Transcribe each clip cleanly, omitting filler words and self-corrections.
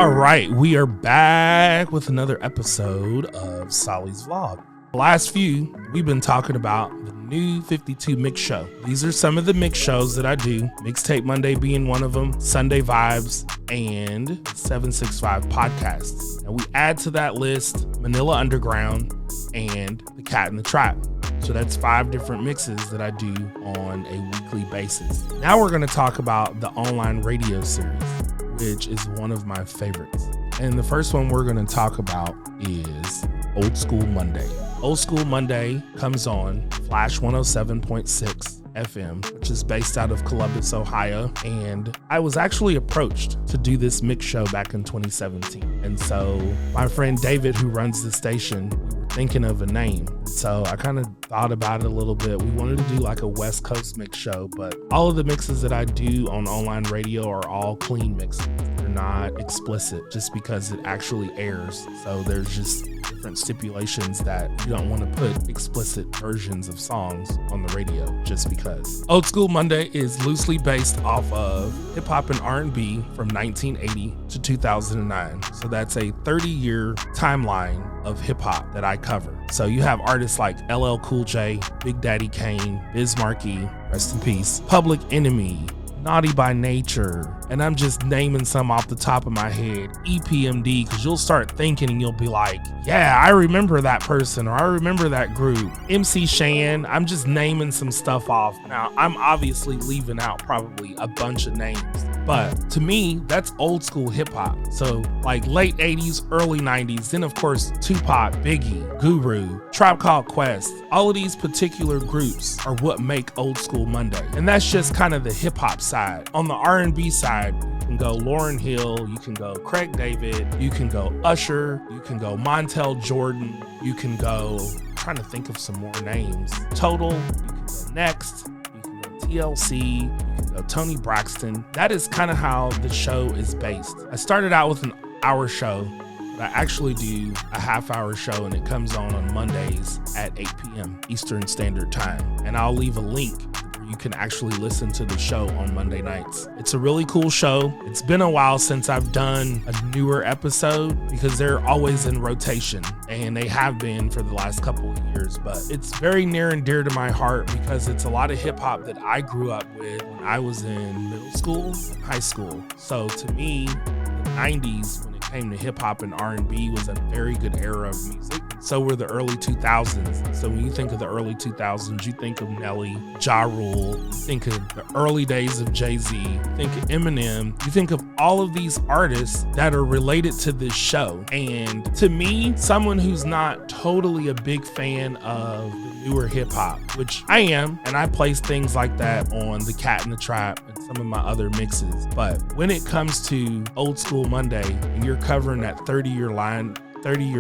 All right, we are back with another episode of Solly's Vlog. The last few, we've been talking about the new 52 mix show. These are some of the mix shows that I do, Mixtape Monday being one of them, Sunday Vibes, and 765 podcasts. And we add to that list Manila Underground and The Cat in the Trap. So that's 5 different mixes that I do on a weekly basis. Now we're going to talk about the online radio series, which is one of my favorites. And the first one we're going to talk about is Old School Monday. Old School Monday comes on Flash 107.6 FM, which is based out of Columbus, Ohio. And I was actually approached to do this mix show back in 2017. And so my friend David, who runs the station, we were thinking of a name. So I kind of thought about it a little bit. We wanted to do like a West Coast mix show, but all of the mixes that I do on online radio are all clean mixes. They're not explicit just because it actually airs. So there's just different stipulations that you don't want to put explicit versions of songs on the radio just because. Old School Monday is loosely based off of hip hop and R&B from 1980 to 2009. So that's a 30-year timeline of hip hop that I cover. So you have artists like LL Cool J, Big Daddy Kane, Biz Markie, rest in peace, Public Enemy, Naughty by Nature, and I'm just naming some off the top of my head, EPMD, because you'll start thinking and you'll be like, yeah, I remember that person, or I remember that group. MC Shan, I'm just naming some stuff off. Now, I'm obviously leaving out probably a bunch of names, but to me, that's old school hip hop. So like late 80s, early 90s, then of course, Tupac, Biggie, Guru, Tribe Called Quest, all of these particular groups are what make Old School Monday. And that's just kind of the hip hop side. On the R&B side, you can go Lauryn Hill, you can go Craig David, you can go Usher, you can go Montel Jordan, you can go, I'm trying to think of some more names, Total, you can go Next, you can go TLC, you can go Tony Braxton. That is kind of how the show is based. I started out with an hour show, but I actually do a half-hour show, and it comes on Mondays at 8 p.m. Eastern Standard Time. And I'll leave a link where you can actually listen to the show on Monday nights. It's a really cool show. It's been a while since I've done a newer episode because they're always in rotation, and they have been for the last couple of years. But it's very near and dear to my heart because it's a lot of hip-hop that I grew up with when I was in middle school and high school. So to me, the 90s, when it came to hip hop and R&B, was a very good era of music. So were the early 2000s. So when you think of the early 2000s, you think of Nelly, Ja Rule, you think of the early days of Jay-Z, you think of Eminem, you think of all of these artists that are related to this show. And to me, someone who's not totally a big fan of the newer hip hop, which I am, and I place things like that on The Cat in the Trap and some of my other mixes. But when it comes to Old School Monday and you're covering that 30-year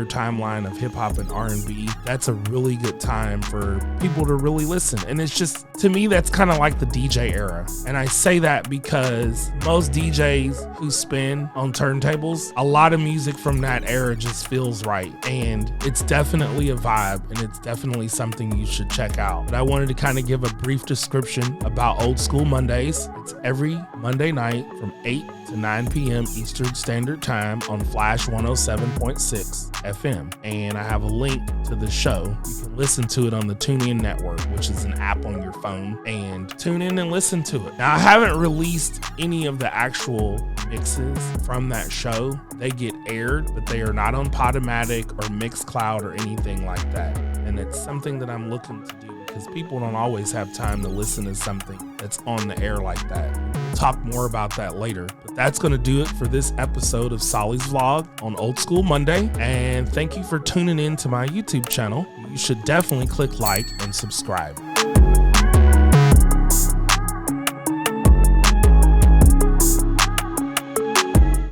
timeline of hip hop and R&B, that's a really good time for people to really listen. And it's just, to me, that's kind of like the DJ era. And I say that because most DJs who spin on turntables, a lot of music from that era just feels right. And it's definitely a vibe, and it's definitely something you should check out. But I wanted to kind of give a brief description about Old School Mondays. It's every Monday night from 8 to 9 p.m. Eastern Standard Time on Flash 107.6 FM. And I have a link to the show. You can listen to it on the TuneIn Network, which is an app on your phone, and tune in and listen to it. Now, I haven't released any of the actual mixes from that show. They get aired, but they are not on Podomatic or Mixcloud or anything like that. And it's something that I'm looking to do because people don't always have time to listen to something that's on the air like that. We'll talk more about that later, but that's going to do it for this episode of Solly's Vlog on Old School Monday. And thank you for tuning in to my YouTube channel. You should definitely click like and subscribe.